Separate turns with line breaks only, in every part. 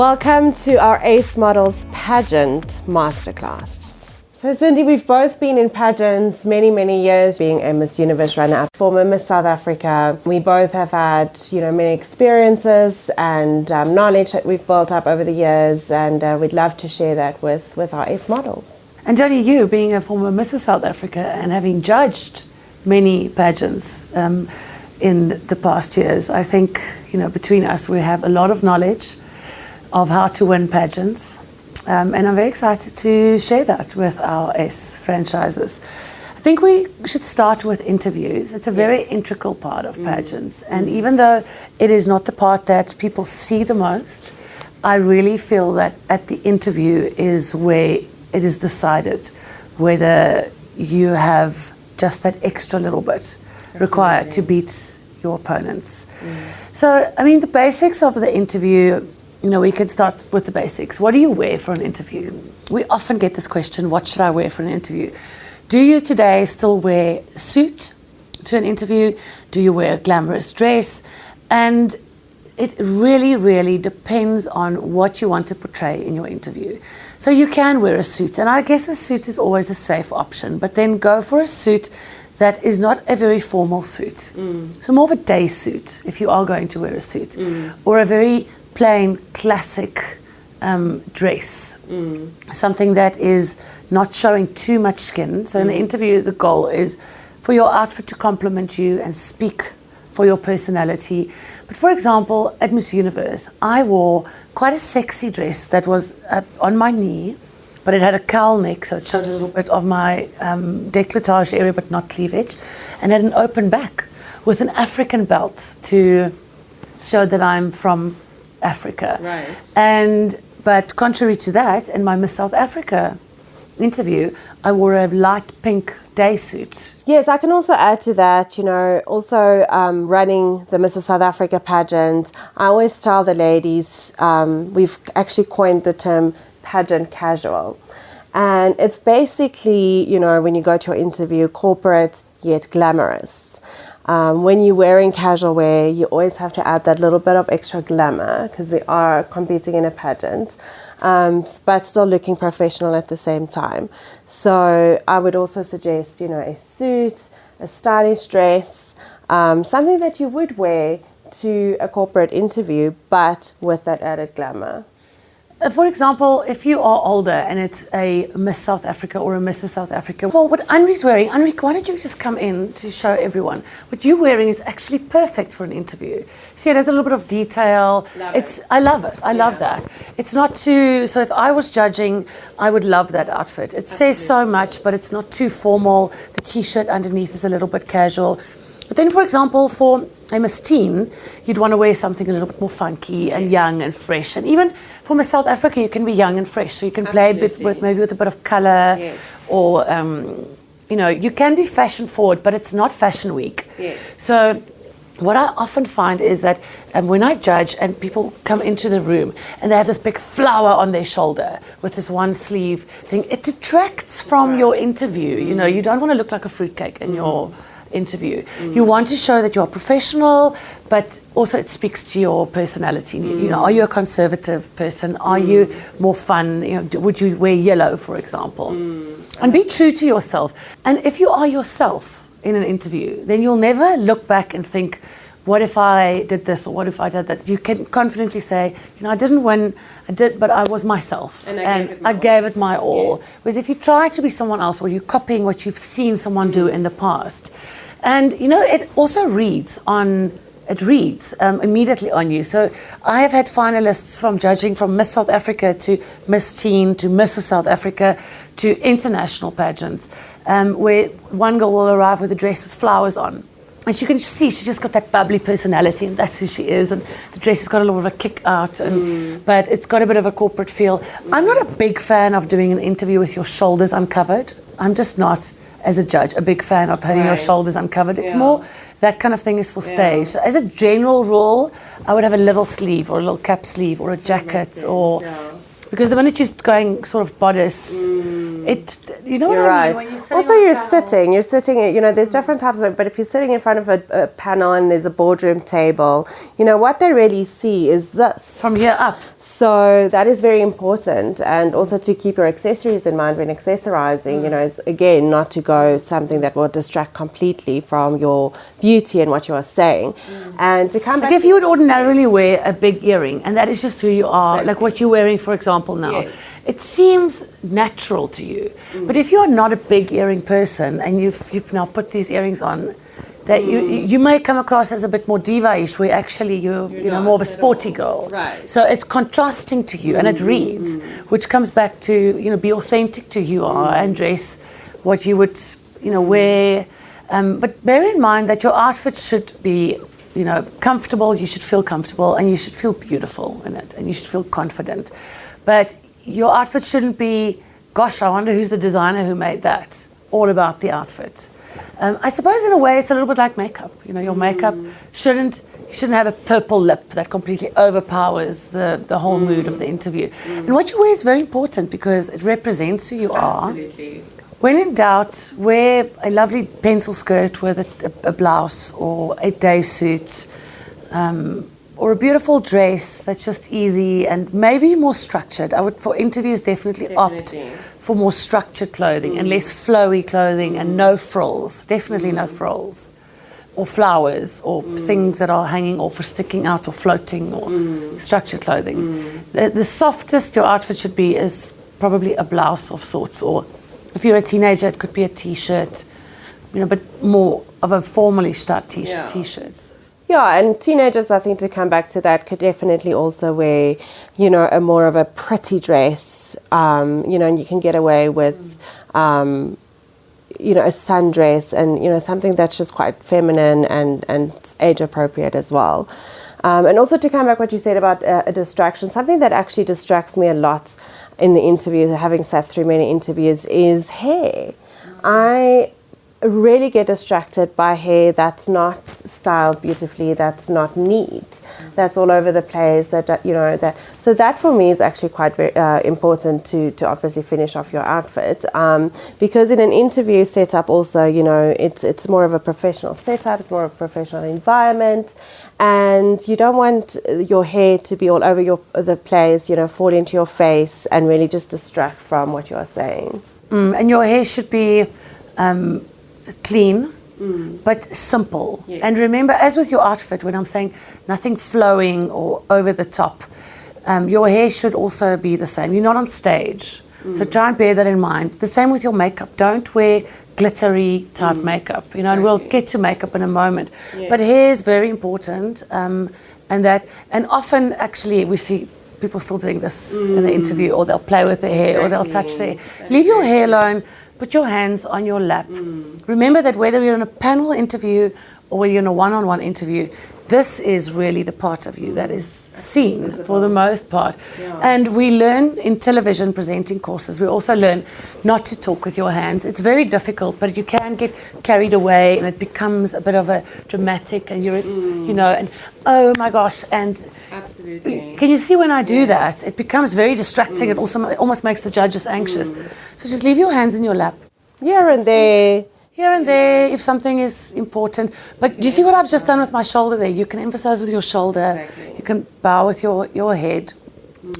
Welcome to our Ace Models Pageant Masterclass. So Cindy, we've both been in pageants many years, being a Miss Universe runner-up, former Miss South Africa. We both have had, many experiences and knowledge that we've built up over the years, and we'd love to share that with our Ace Models.
And Jodie, you being a former Mrs. South Africa and having judged many pageants in the past years, I think, between us we have a lot of knowledge of how to win pageants, and I'm very excited to share that with our Ace franchises. I think we should start with interviews. It's a very integral part of pageants, and even though it is not the part that people see the most, I really feel that at the interview is where it is decided whether you have just that extra little bit required to beat your opponents. So, the basics of the interview, we can start with the basics. What do you wear for an interview? We often get this question, what should I wear for an interview? Do you today still wear a suit to an interview? Do you wear a glamorous dress? And it really depends on what you want to portray in your interview. So you can wear a suit, and I guess a suit is always a safe option, but then go for a suit that is not a very formal suit. So more of a day suit, if you are going to wear a suit, or a very plain, classic dress. Something that is not showing too much skin. So in the interview, the goal is for your outfit to complement you and speak for your personality. But for example, at Miss Universe, I wore quite a sexy dress that was on my knee, but it had a cowl neck, so it showed a little bit of my décolletage area, but not cleavage, and had an open back with an African belt to show that I'm from Africa.
Right.
But contrary to that, in my Miss South Africa interview, I wore a light pink day suit.
Yes, I can also add to that, also running the Mrs. South Africa pageant, I always tell the ladies, we've actually coined the term pageant casual. And it's basically, when you go to your interview, corporate yet glamorous. When you're wearing casual wear, you always have to add that little bit of extra glamour because we are competing in a pageant, but still looking professional at the same time. So I would also suggest, a suit, a stylish dress, something that you would wear to a corporate interview, but with that added glamour.
For example, if you are older and it's a Miss South Africa or a Mrs. South Africa, well, what Anri's wearing, Anri, why don't you just come in to show everyone? What you're wearing is actually perfect for an interview. See, it has a little bit of detail. I love it. I love that. It's not too, so if I was judging, I would love that outfit. It says so much, but it's not too formal. The t-shirt underneath is a little bit casual. But then, for example, for a Miss Teen, you'd want to wear something a little bit more funky and young and fresh. And even for Miss South Africa, you can be young and fresh. So you can play a bit with a bit of color, or you can be fashion forward, but it's not fashion week. So what I often find is that when I judge and people come into the room and they have this big flower on their shoulder with this one sleeve thing, it detracts from your interview. You don't want to look like a fruitcake in your interview. You want to show that you're professional, but also it speaks to your personality. Are you a conservative person? Are you more fun? Would you wear yellow, for example? And be true to yourself. And if you are yourself in an interview, then you'll never look back and think, what if I did this or what if I did that? You can confidently say, I didn't win, but I was myself. And I gave it my all. Whereas if you try to be someone else or you're copying what you've seen someone do in the past, and it also reads immediately on you. So I have had finalists from judging from Miss South Africa to Miss Teen to Mrs. South Africa to international pageants, where one girl will arrive with a dress with flowers on. And you can see she just got that bubbly personality, and that's who she is. And the dress has got a little bit of a kick out, but it's got a bit of a corporate feel. I'm not a big fan of doing an interview with your shoulders uncovered. I'm just not, as a judge, a big fan of having your shoulders uncovered. It's more, that kind of thing is for stage. So as a general rule, I would have a little sleeve or a little cap sleeve or a jacket or Because the minute you're going sort of bodice, you know what
You're
I mean?
right.
When you're sitting
Also,
on a
you're
panel.
sitting, there's different types of, but if you're sitting in front of a panel and there's a boardroom table, what they really see is this.
From here up.
So that is very important. And also to keep your accessories in mind when accessorizing, is again, not to go something that will distract completely from your beauty and what you are saying. And to come back.
Like if you would ordinarily wear a big earring, and that is just who you are, like what you're wearing, for example, now.
Yes.
It seems natural to you. But if you're not a big earring person and you've now put these earrings on, that you may come across as a bit more diva-ish, where actually you're more of a sporty girl.
Right.
So it's contrasting to you, and it reads, which comes back to be authentic to who you are and dress what you would wear. But bear in mind that your outfit should be comfortable. You should feel comfortable, and you should feel beautiful in it, and you should feel confident. But your outfit shouldn't be, gosh, I wonder who's the designer who made that. All about the outfit. I suppose in a way it's a little bit like makeup. Your makeup shouldn't have a purple lip that completely overpowers the whole mood of the interview. And what you wear is very important because it represents who you are.
Absolutely.
When in doubt, wear a lovely pencil skirt with a blouse or a day suit. Or a beautiful dress that's just easy and maybe more structured. I would, for interviews, definitely opt for more structured clothing and less flowy clothing and no frills. Definitely no frills. Or flowers or things that are hanging off or sticking out or floating or structured clothing. The softest your outfit should be is probably a blouse of sorts, or if you're a teenager, it could be a t-shirt, but more of a formally striped t-shirts.
Yeah, and teenagers, I think, to come back to that, could definitely also wear, a more of a pretty dress, and you can get away with, a sundress and, something that's just quite feminine and age appropriate as well. And also to come back what you said about a distraction, something that actually distracts me a lot in the interviews, having sat through many interviews, is hair. I really get distracted by hair that's not styled beautifully, that's not neat, that's all over the place, so that for me is actually quite important to obviously finish off your outfit, because in an interview setup also, it's more of a professional setup, it's more of a professional environment, and you don't want your hair to be all over the place, fall into your face and really just distract from what you are saying.
And your hair should be clean, but simple. Yes. And remember, as with your outfit, when I'm saying nothing flowing or over the top, your hair should also be the same. You're not on stage, so try and bear that in mind. The same with your makeup. Don't wear glittery type makeup,
Exactly.
And we'll get to makeup in a moment.
Yes.
But hair is very important, and often actually we see people still doing this in the interview, or they'll play with their hair, or they'll touch their hair. Leave your hair alone. Put your hands on your lap. Remember that whether you're in a panel interview or whether you're in a one-on-one interview, this is really the part of you that is seen for the most part. Yeah. And we learn in television presenting courses, we also learn not to talk with your hands. It's very difficult, but you can get carried away and it becomes a bit of a dramatic and you're, and oh my gosh, and
absolutely.
Can you see when I do that? It becomes very distracting. It also almost makes the judges anxious. So just leave your hands in your lap.
Here and there.
Here and there, if something is important. But do you see what I've just done with my shoulder there? You can emphasize with your shoulder. Exactly. You can bow with your head.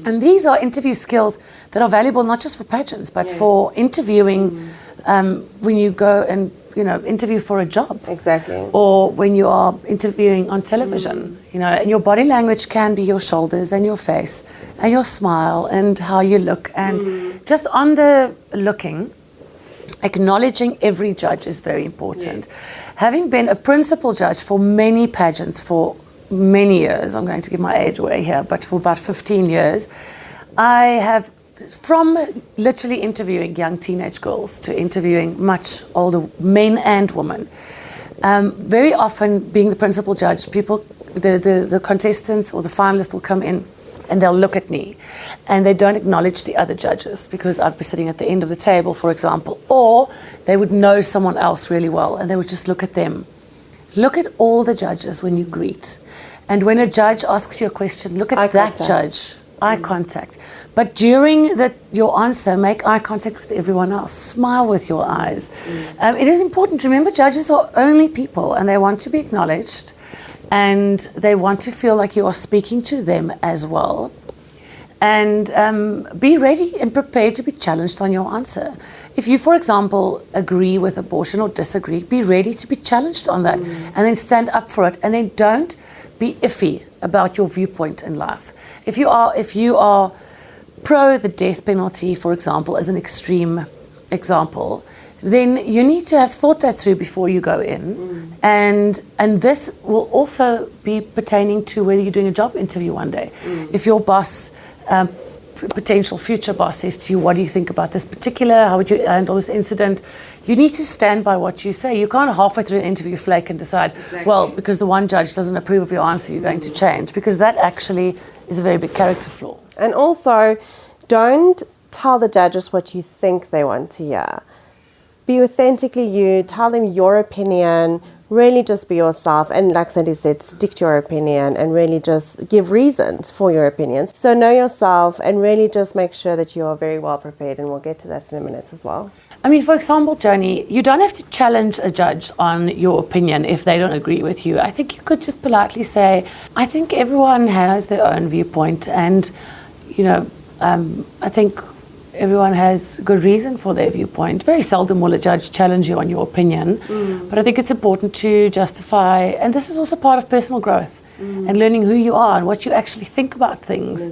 And these are interview skills that are valuable not just for pageants, but for interviewing when you go and interview for a job.
Exactly.
Or when you are interviewing on television, and your body language can be your shoulders and your face and your smile and how you look. And just on the looking, acknowledging every judge is very important. Yes. Having been a principal judge for many pageants for many years, I'm going to give my age away here, but for about 15 years, I have, from literally interviewing young teenage girls to interviewing much older men and women, very often being the principal judge, the contestants or the finalists will come in and they'll look at me and they don't acknowledge the other judges because I'd be sitting at the end of the table, for example, or they would know someone else really well and they would just look at them. Look at all the judges when you greet. And when a judge asks you a question, look at that judge eye contact. But during your answer, make eye contact with everyone else. Smile with your eyes. It is important to remember judges are only people and they want to be acknowledged and they want to feel like you are speaking to them as well. And be ready and prepared to be challenged on your answer. If you, for example, agree with abortion or disagree, be ready to be challenged on that and then stand up for it. And then don't be iffy about your viewpoint in life. If you are pro the death penalty, for example, as an extreme example, then you need to have thought that through before you go in. And this will also be pertaining to whether you're doing a job interview one day. If your boss, potential future boss, says to you, what do you think about this particular, how would you handle this incident? You need to stand by what you say. You can't halfway through an interview flake and decide, well, because the one judge doesn't approve of your answer, you're going to change, because that actually is a very big character flaw.
And also, don't tell the judges what you think they want to hear. Be authentically you, tell them your opinion, really just be yourself, and like Sandy said, stick to your opinion and really just give reasons for your opinions. So know yourself and really just make sure that you are very well prepared, and we'll get to that in a minute as well.
I mean, for example, Joni, you don't have to challenge a judge on your opinion if they don't agree with you. I think you could just politely say, I think everyone has their own viewpoint, and, I think everyone has good reason for their viewpoint. Very seldom will a judge challenge you on your opinion, but I think it's important to justify, and this is also part of personal growth and learning who you are and what you actually think about things.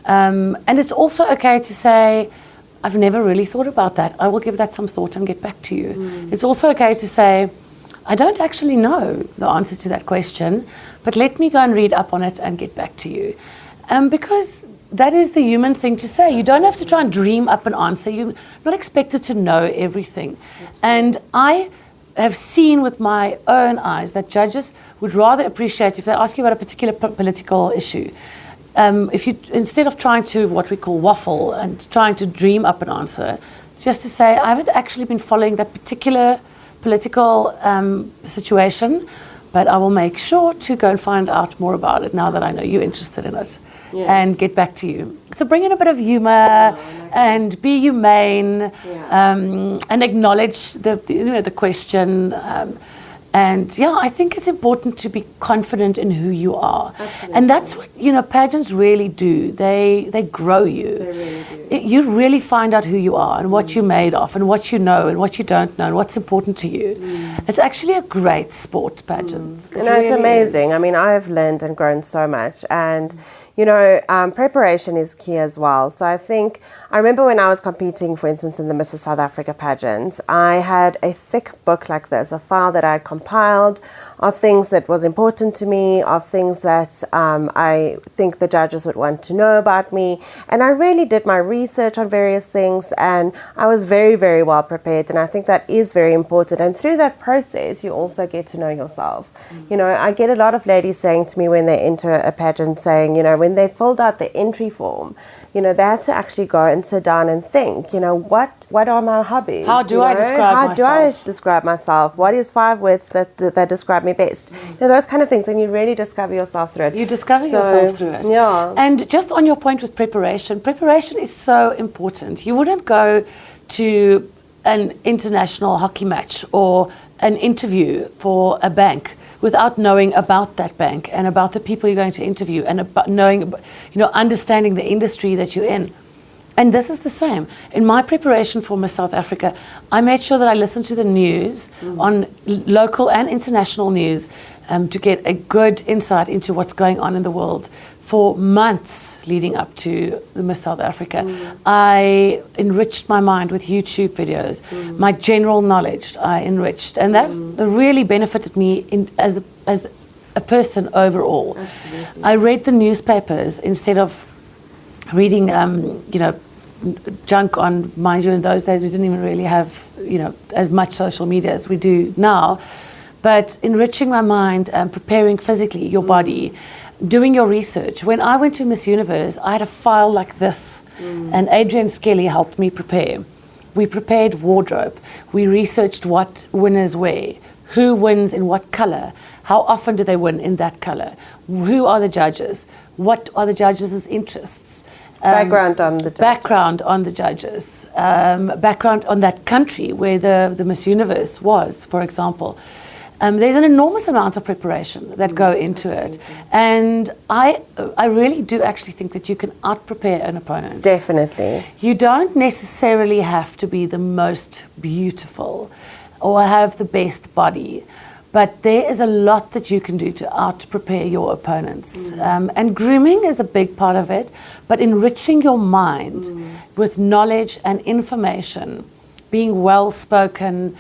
And it's also okay to say, I've never really thought about that. I will give that some thought and get back to you. It's also okay to say, I don't actually know the answer to that question, but let me go and read up on it and get back to you. Because that is the human thing to say. You don't have to try and dream up an answer. You're not expected to know everything. And I have seen with my own eyes that judges would rather appreciate if they ask you about a particular political issue. If you, instead of trying to what we call waffle and trying to dream up an answer, it's just to say, I haven't actually been following that particular political situation, but I will make sure to go and find out more about it now that I know you're interested in it. Yes. And get back to you. So bring in a bit of humor and be humane, and acknowledge the question. I think it's important to be confident in who you are. Absolutely. And that's what pageants really do. They grow you. They really do. You really find out who you are and what you're made of and what you know and what you don't know and what's important to you. It's actually a great sport, pageants.
It's amazing. Is. I mean, I've learned and grown so much, and preparation is key as well. So I remember when I was competing, for instance, in the Mrs. South Africa pageant, I had a thick book like this, a file that I compiled of things that was important to me, of things that I think the judges would want to know about me. And I really did my research on various things, and I was very, very well prepared. And I think that is very important. And through that process, you also get to know yourself. I get a lot of ladies saying to me when they enter a pageant, saying, when they filled out the entry form, they had to actually go and sit down and think, what are my hobbies?
How do I
describe myself? What is 5 words that describe me best? Those kind of things, and you really discover yourself through it.
You discover yourself through it.
Yeah.
And just on your point with preparation is so important. You wouldn't go to an international hockey match or an interview for a bank without knowing about that bank and about the people you're going to interview and about knowing, understanding the industry that you're in. And this is the same. In my preparation for Miss South Africa, I made sure that I listened to the news on local and international news to get a good insight into what's going on in the world for months leading up to the Miss South Africa. I enriched my mind with YouTube videos. My general knowledge I enriched, and that really benefited me as a person overall. Absolutely. I read the newspapers instead of reading junk on, mind you, in those days we didn't even really have as much social media as we do now, but enriching my mind and preparing physically your body, doing your research. When I went to Miss Universe, I had a file like this, and Adrienne Skelly helped me prepare. We prepared wardrobe. We researched what winners wear, who wins in what color, how often do they win in that color, who are the judges, what are the judges' interests.
background on the judges.
Background on the judges, background on that country where the Miss Universe was, for example. There's an enormous amount of preparation that go into it. And I really do actually think that you can out-prepare an opponent.
Definitely.
You don't necessarily have to be the most beautiful or have the best body, but there is a lot that you can do to out-prepare your opponents. And grooming is a big part of it, but enriching your mind with knowledge and information, being well-spoken,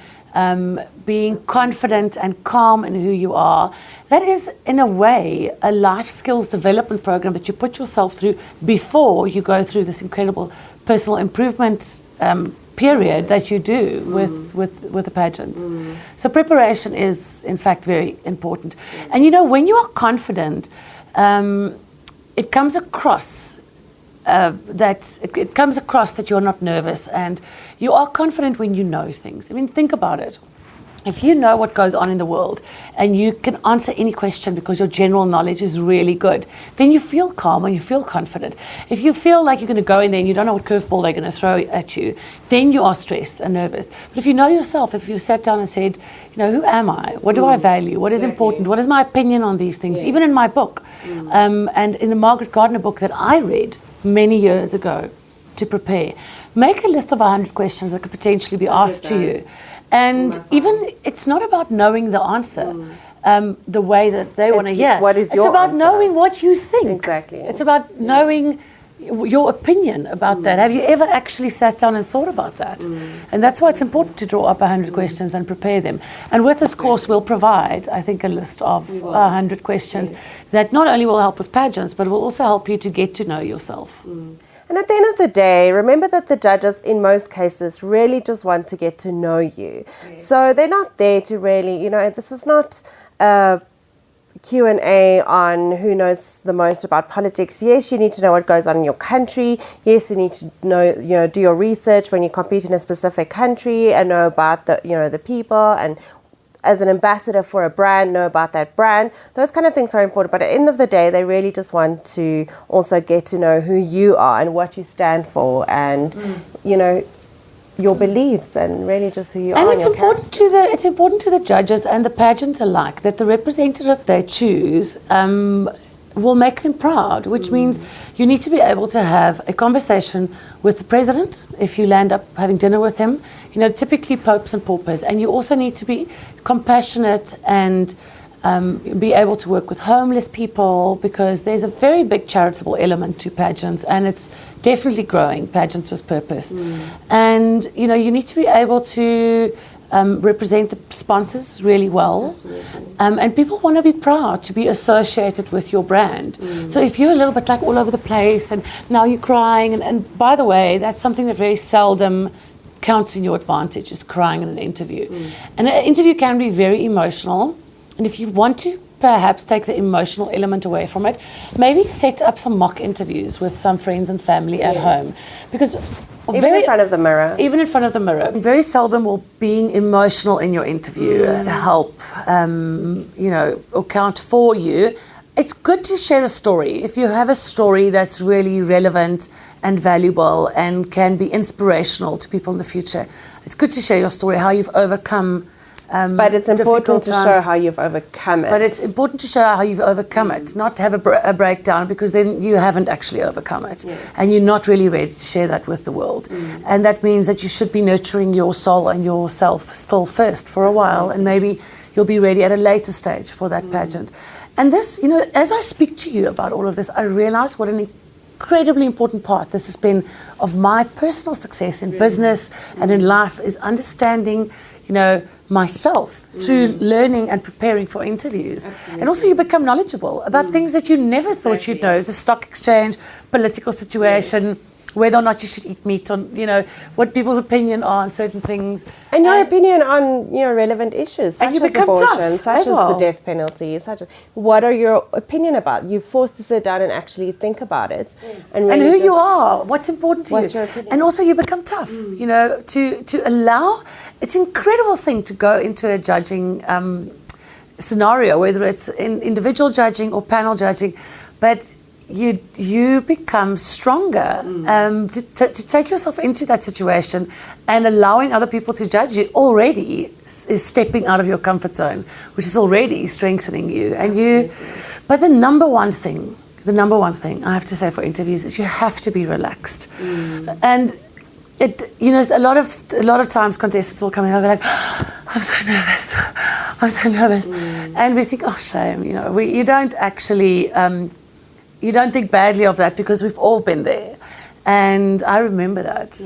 being confident and calm in who you are, that is, in a way, a life skills development program that you put yourself through before you go through this incredible personal improvement period that you do with the pageants. So preparation is, in fact, very important. And when you are confident, it comes across that you're not nervous, and you are confident when you know things. I mean, think about it. If you know what goes on in the world and you can answer any question because your general knowledge is really good, then you feel calm and you feel confident. If you feel like you're going to go in there and you don't know what curveball they're going to throw at you, then you are stressed and nervous. But if you know yourself, if you sat down and said, who am I? What do I value? What is important? What is my opinion on these things? Even in my book, and in the Margaret Gardner book that I read many years ago to prepare, make a list of 100 questions that could potentially be asked to you. And even it's not about knowing the answer the way that they want to hear.
What is your
It's about
answer?
knowing what you think.
Exactly.
It's about knowing your opinion about that. Have you ever actually sat down and thought about that? And that's why it's important to draw up 100 questions and prepare them. And with this course, we'll provide, I think, a list of 100 questions that not only will help with pageants, but will also help you to get to know yourself.
And at the end of the day, remember that the judges, in most cases, really just want to get to know you. So they're not there to really, this is not a Q&A on who knows the most about politics. Yes, you need to know what goes on in your country. Yes, you need to know, do your research when you compete in a specific country and know about the people, and as an ambassador for a brand, know about that brand. Those kind of things are important. But at the end of the day, they really just want to also get to know who you are and what you stand for, and, your beliefs, and really just who you are.
And it's important to the judges and the pageant alike that the representative they choose will make them proud, which means you need to be able to have a conversation with the president if you land up having dinner with him, typically popes and paupers. And you also need to be compassionate and be able to work with homeless people, because there's a very big charitable element to pageants, and it's definitely growing, pageants with purpose. And, you need to be able to represent the sponsors really well. And people want to be proud to be associated with your brand. So if you're a little bit like all over the place and now you're crying, and by the way, that's something that very seldom counts in your advantage, is crying in an interview. And an interview can be very emotional. And if you want to perhaps take the emotional element away from it, maybe set up some mock interviews with some friends and family at home. Because
even in front of the mirror.
Even in front of the mirror. Very seldom will being emotional in your interview help, or count for you. It's good to share a story. If you have a story that's really relevant and valuable and can be inspirational to people in the future, it's good to share your story, how you've overcome
but it's important to show how you've overcome it.
But it's important to show how you've overcome it, not have a breakdown, because then you haven't actually overcome it. And you're not really ready to share that with the world. And that means that you should be nurturing your soul and yourself still first for a while, and maybe you'll be ready at a later stage for that pageant. And this, as I speak to you about all of this, I realize what an incredibly important part this has been of my personal success in business and in life, is understanding, myself through learning and preparing for interviews. And also you become knowledgeable about things that you never thought you'd know, the stock exchange, political situation, whether or not you should eat meat, on what people's opinion are on certain things,
and your opinion on relevant issues, such
and you
as
become
abortion,
tough
such as
well.
the death penalty, such as what are your opinion about. You're forced to sit down and actually think about it, and really
who you are, what's important to
what's
you,
your opinion.
and also you become tough. To allow. It's an incredible thing to go into a judging scenario, whether it's in individual judging or panel judging, but you become stronger to take yourself into that situation, and allowing other people to judge you already is stepping out of your comfort zone, which is already strengthening you. And but the number one thing I have to say for interviews is you have to be relaxed. And a lot of times contestants will come in and they'll be like, I'm so nervous. And we think, oh, shame, you don't actually, you don't think badly of that, because we've all been there. And I remember that,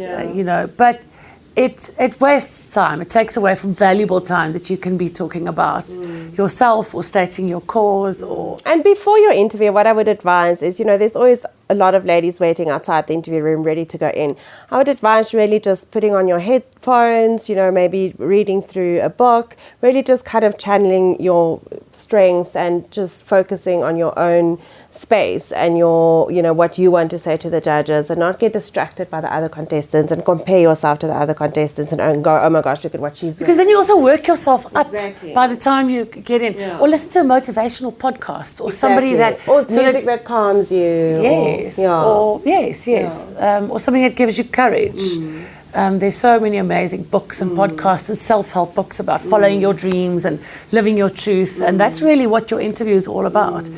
but it wastes time. It takes away from valuable time that you can be talking about yourself or stating your cause.
And before your interview, what I would advise is, there's always a lot of ladies waiting outside the interview room ready to go in. I would advise really just putting on your headphones, maybe reading through a book, really just kind of channeling your strength and just focusing on your own space and your, what you want to say to the judges, and not get distracted by the other contestants and compare yourself to the other contestants and go, oh my gosh, look at what she's doing.
Because then you also work yourself up by the time you get in. Yeah. Or listen to a motivational podcast, or somebody that...
Or music that calms you.
Yes. Or something that gives you courage. There's so many amazing books and podcasts and self-help books about following your dreams and living your truth. And that's really what your interview is all about.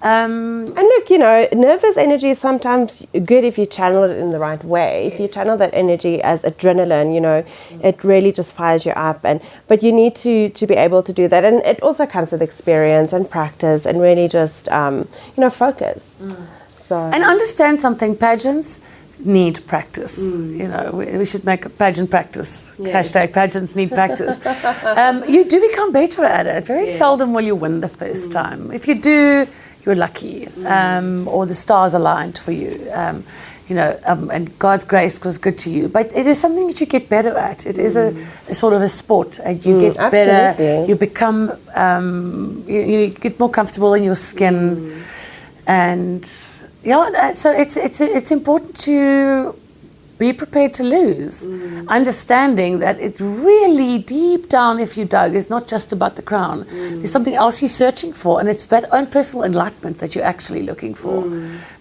And look, nervous energy is sometimes good if you channel it in the right way. If you channel that energy as adrenaline, it really just fires you up. But you need to be able to do that. And it also comes with experience and practice and really just, focus. So. And
understand something, pageants need practice. We should make a pageant practice. Yes. #pageants need practice. You do become better at it. Very seldom will you win the first time. If you do, you're lucky, or the stars aligned for you, and God's grace was good to you. But it is something that you get better at. It is a sort of a sport, and you get better. You become, you get more comfortable in your skin, and so it's important to be prepared to lose, understanding that it's really deep down, if you dug, is not just about the crown. There's something else you're searching for, and it's that own personal enlightenment that you're actually looking for,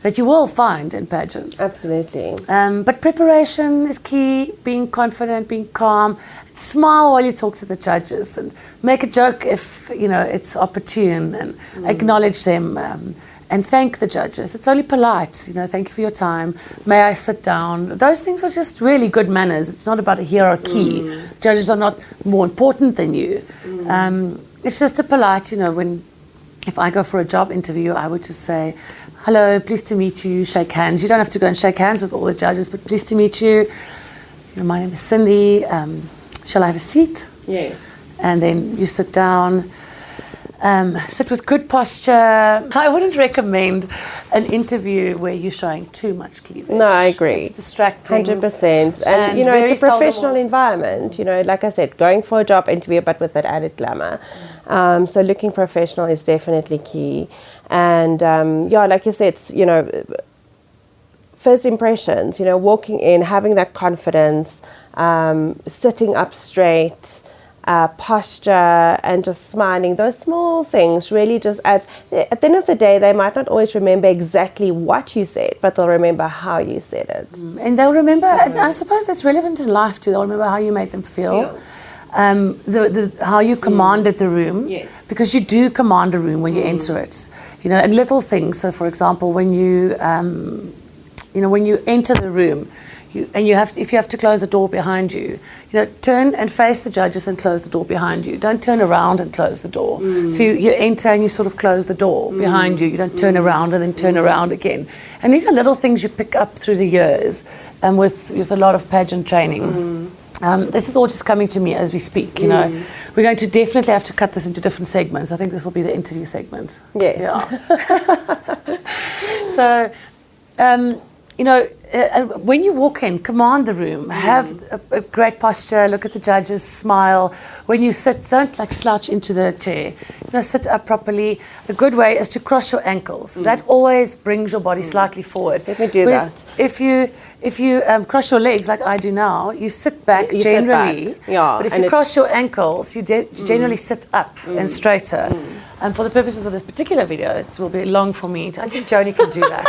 that you will find in pageants.
Absolutely.
But preparation is key, being confident, being calm, smile while you talk to the judges, and make a joke if it's opportune, and acknowledge them. And thank the judges. It's only polite, thank you for your time. May I sit down? Those things are just really good manners. It's not about a hierarchy. Judges are not more important than you. It's just a polite, if I go for a job interview, I would just say, hello, pleased to meet you, shake hands. You don't have to go and shake hands with all the judges, but pleased to meet you. My name is Cindy. Shall I have a seat?
Yes.
And then you sit down. Sit with good posture. I wouldn't recommend an interview where you're showing too much cleavage.
No, I agree.
It's distracting.
100%. And it's a professional environment. Like I said, going for a job interview, but with that added glamour. So looking professional is definitely key. And like you said, it's, first impressions, walking in, having that confidence, sitting up straight, posture, and just smiling. Those small things really just adds. At the end of the day, they might not always remember exactly what you said, but they'll remember how you said it.
And they'll remember, and I suppose that's relevant in life too, they'll remember how you made them feel. How you commanded the room. Yes. Because you do command a room when you enter it. And little things. So for example, when you enter the room, if you have to close the door behind you, turn and face the judges and close the door behind you. Don't turn around and close the door. So you enter and you sort of close the door behind you. You don't turn around and then turn around again. And these are little things you pick up through the years, and with a lot of pageant training. This is all just coming to me as we speak. We're going to definitely have to cut this into different segments. I think this will be the interview segment.
Yes.
Yeah. So. When you walk in, command the room, have a great posture, look at the judges, smile. When you sit, don't slouch into the chair. sit up properly. A good way is to cross your ankles. That always brings your body slightly forward.
Let me do that.
If you cross your legs like I do now, you sit back
You
generally.
sit back. Yeah,
but if
and
you cross your ankles, you generally sit up and straighter. And for the purposes of this particular video, it will be long for me. I think Joni can do that.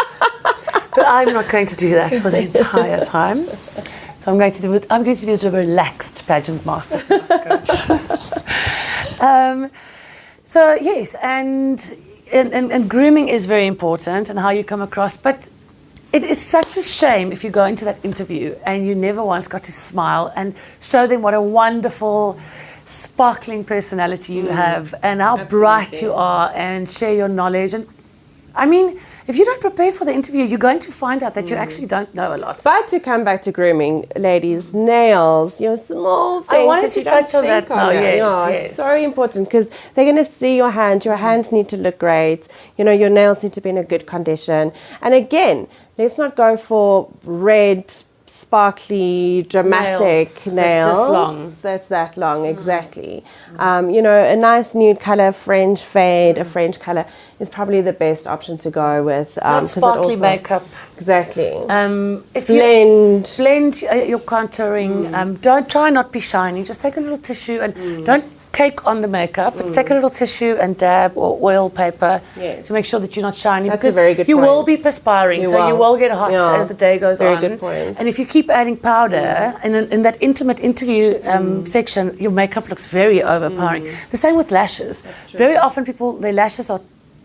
But I'm not going to do that for the entire time. So I'm going to do it a relaxed pageant masterclass, coach. So yes, and grooming is very important, and how you come across. But it is such a shame if you go into that interview and you never once got to smile and show them what a wonderful, sparkling personality you have, and how bright you are, and share your knowledge. And I mean, if you don't prepare for the interview, you're going to find out that you actually don't know a lot.
But to come back to grooming, ladies, nails, small things.
I wanted to touch on that now. Yes.
It's so important because they're going to see your hand. Your hands need to look great. Your nails need to be in a good condition. And again, let's not go for red, sparkly, dramatic nails. That's that long, exactly. A nice nude color, French fade, a French color is probably the best option to go with.
Not sparkly makeup.
Exactly.
If blend your contouring. Don't try not be shiny. Just take a little tissue and don't cake on the makeup. Take a little tissue and dab or oil paper to make sure that you're not shiny.
That's
because
a very good
you
point.
will be perspiring, so you will get hot as the day goes on.
Very good point.
And if you keep adding powder in that intimate interview section, your makeup looks very overpowering. The same with lashes.
That's true.
Very often their lashes are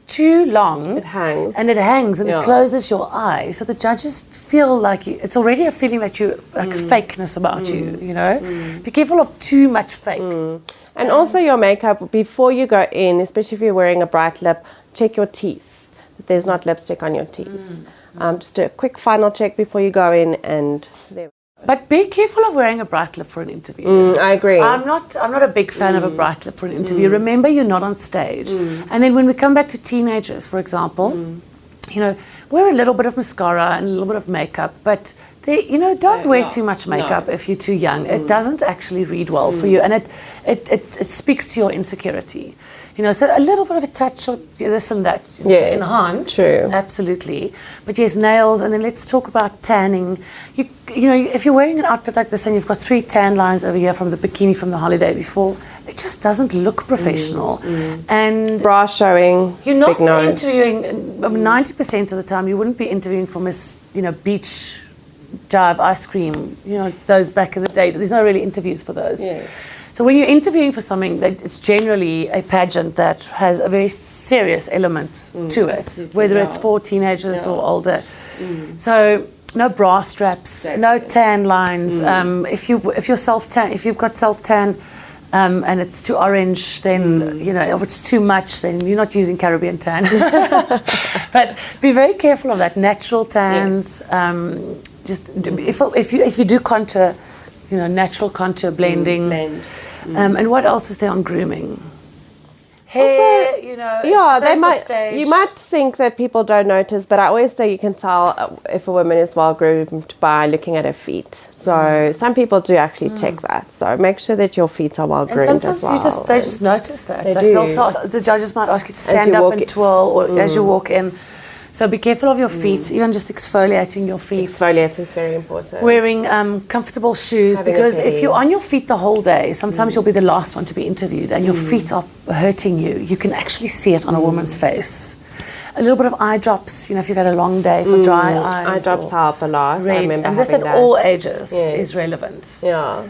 too long.
It hangs.
And it closes your eye. So the judges feel like it's already a feeling that you like fakeness about you, Be careful of too much fake.
And also your makeup, before you go in, especially if you're wearing a bright lip, check your teeth, that there's not lipstick on your teeth. Just do a quick final check before you go in, and there.
But be careful of wearing a bright lip for an interview.
I agree.
I'm not a big fan of a bright lip for an interview. Remember, you're not on stage. And then when we come back to teenagers, for example, wear a little bit of mascara and a little bit of makeup, but don't wear too much makeup if you're too young. It doesn't actually read well for you, and it speaks to your insecurity. So a little bit of a touch of this and that to enhance.
True.
Absolutely. But yes, nails, and then let's talk about tanning. If you're wearing an outfit like this and you've got 3 tan lines over here from the bikini from the holiday before, it just doesn't look professional. And
bra showing.
You're not interviewing. 90% of the time, you wouldn't be interviewing for Miss, Beach Jive Ice Cream. Those back in the day. There's no really interviews for those.
Yes.
So when you're interviewing for something, it's generally a pageant that has a very serious element to it, whether it's for teenagers or older. So no bra straps, no tan lines. If you've got self tan and it's too orange, then if it's too much, then you're not using Caribbean tan. But be very careful of that. Natural tans. Just if you do contour, natural contour blending. And what else is there on grooming? Hair,
also, you might think that people don't notice, but I always say you can tell if a woman is well groomed by looking at her feet. So some people do actually check that. So make sure that your feet are well groomed as well.
Sometimes they just notice that.
They do.
The judges might ask you to stand up and twirl, or as you walk in. So be careful of your feet, even just exfoliating your feet.
Exfoliating is very important.
Wearing comfortable shoes, because if you're on your feet the whole day, sometimes you'll be the last one to be interviewed and your feet are hurting you. You can actually see it on a woman's face. A little bit of eye drops, if you've had a long day, for dry eyes.
Eye drops help a lot.
Red.
I remember
and this at all ages is relevant.
Yeah.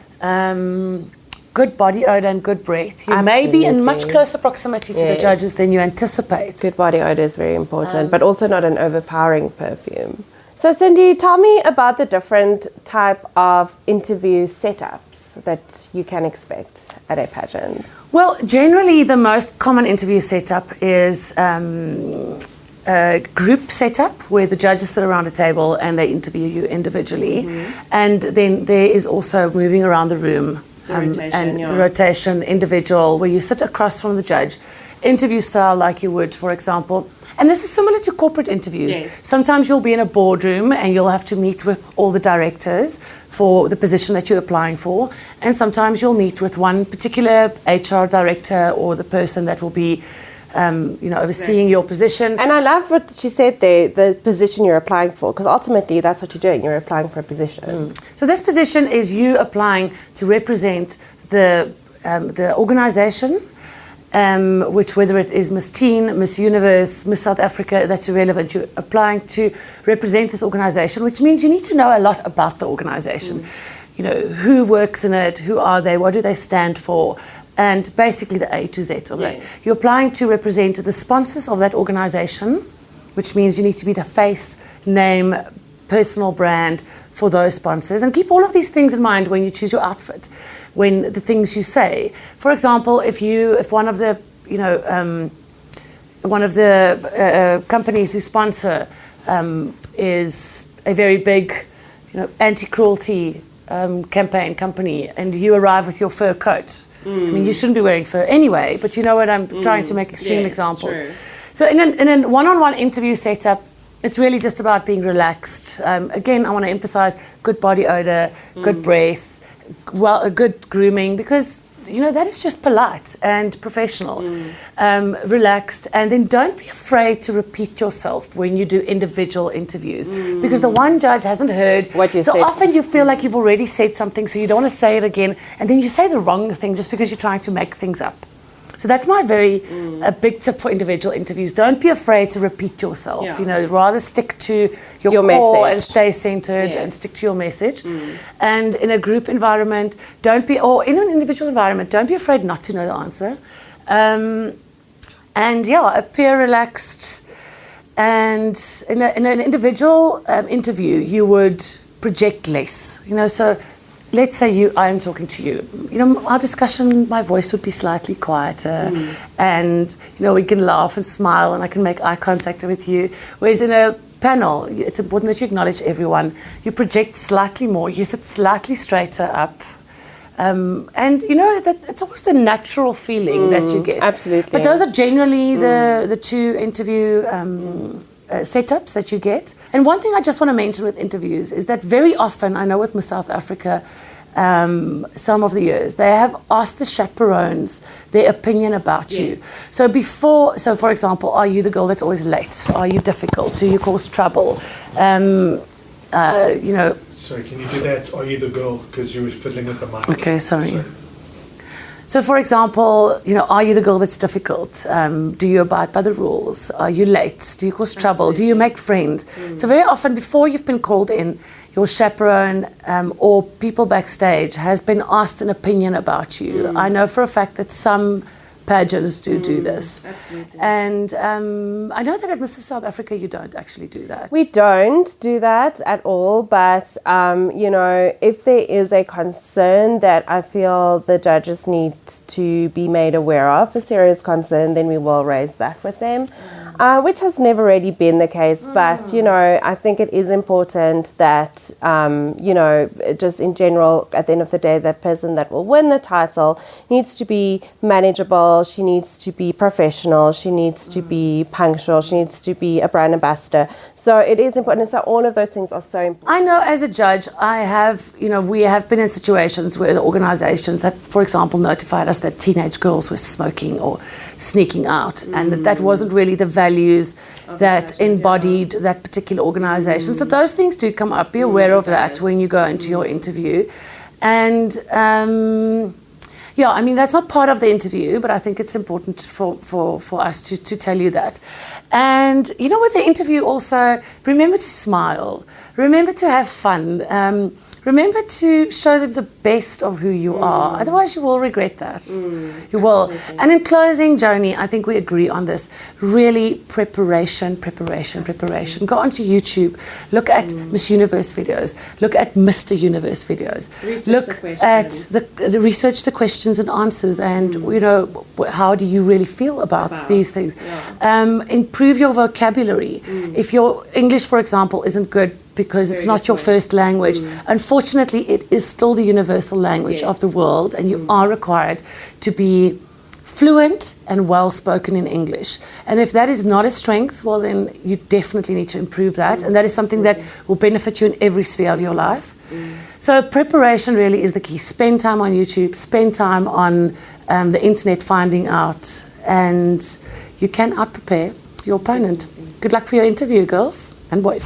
Good body odor and good breath. You may be in much closer proximity to the judges than you anticipate.
Good body odor is very important, but also not an overpowering perfume. So Cindy, tell me about the different type of interview setups that you can expect at a pageant.
Well, generally the most common interview setup is a group setup where the judges sit around a table and they interview you individually. And then there is also moving around the room. Rotation, individual, where you sit across from the judge, interview style like you would, for example, And this is similar to corporate interviews.
Yes.
Sometimes you'll be in a boardroom and you'll have to meet with all the directors for the position that you're applying for. And sometimes you'll meet with one particular HR director or the person that will be overseeing your position.
And I love what she said there, the position you're applying for, because ultimately that's what you're doing. You're applying for a position.
So this position is you applying to represent the organization, which whether it is Miss Teen, Miss Universe, Miss South Africa, that's irrelevant. You're applying to represent this organization, which means you need to know a lot about the organization. You know, who works in it, who are they, what do they stand for, and basically the A to Z of it. You're applying to represent the sponsors of that organization, which means you need to be the face, name, personal brand for those sponsors. And keep all of these things in mind when you choose your outfit, when the things you say. For example, if one of the companies who sponsor is a very big, anti-cruelty campaign company, and you arrive with your fur coat. I mean, you shouldn't be wearing fur anyway, but you know what, I'm trying to make extreme examples. True. So in a one-on-one interview setup, it's really just about being relaxed. Again, I want to emphasize good body odor, good breath, good grooming, because that is just polite and professional. Relaxed, and then don't be afraid to repeat yourself when you do individual interviews, because the one judge hasn't heard
what you said.
So often you feel like you've already said something, so you don't want to say it again, and then you say the wrong thing just because you're trying to make things up. So that's my a big tip for individual interviews. Don't be afraid to repeat yourself. Rather stick to your core
message
and stay centered and stick to your message. And in a group environment, or in an individual environment, don't be afraid not to know the answer. Appear relaxed. And in an individual interview, you would project less. So let's say I am talking to you. Our discussion, my voice would be slightly quieter, and we can laugh and smile, and I can make eye contact with you. Whereas in a panel, it's important that you acknowledge everyone. You project slightly more. You sit slightly straighter up. And that it's almost the natural feeling that you get.
Absolutely.
But those are generally the two interview setups that you get. And one thing I just want to mention with interviews is that very often, I know with Miss South Africa, some of the years, they have asked the chaperones their opinion about you. So for example, are you the girl that's always late? Are you difficult? Do you cause trouble?
Sorry, can you do that? Are you the girl? Because you were fiddling with the mic.
Okay, sorry. So, for example, are you the girl that's difficult? Do you abide by the rules? Are you late? Do you cause trouble? Do you make friends? So very often, before you've been called in, your chaperone or people backstage has been asked an opinion about you. I know for a fact that some pageants do this.
Absolutely.
And I know that at Mrs. South Africa you don't actually do that.
We don't do that at all, but if there is a concern that I feel the judges need to be made aware of, a serious concern, then we will raise that with them, which has never really been the case. But I think it is important that just in general, at the end of the day, the person that will win the title needs to be manageable. She needs to be professional. She needs to be punctual. She needs to be a brand ambassador. So it is important. So all of those things are so important.
I know as a judge, we have been in situations where the organizations have, for example, notified us that teenage girls were smoking or sneaking out, and that wasn't really the values that embodied that particular organization. So those things do come up. Be aware of that when you go into your interview. And that's not part of the interview, but I think it's important for us to tell you that. And with the interview also, remember to smile, remember to have fun, remember to show them the best of who you are. Otherwise, you will regret that. You will.
Absolutely.
And in closing, Joni, I think we agree on this. Really, preparation. Go onto YouTube, look at Miss Universe videos, look at Mr. Universe videos, research the questions and answers, and how do you really feel about these things. Improve your vocabulary. If your English, for example, isn't good because it's not your first language, unfortunately, it is still the universal language of the world, and you are required to be fluent and well-spoken in English. And if that is not a strength, well, then you definitely need to improve that. And that is something that will benefit you in every sphere of your life. So preparation really is the key. Spend time on YouTube, spend time on the internet finding out, and you can out-prepare your opponent. Good luck for your interview, girls and boys.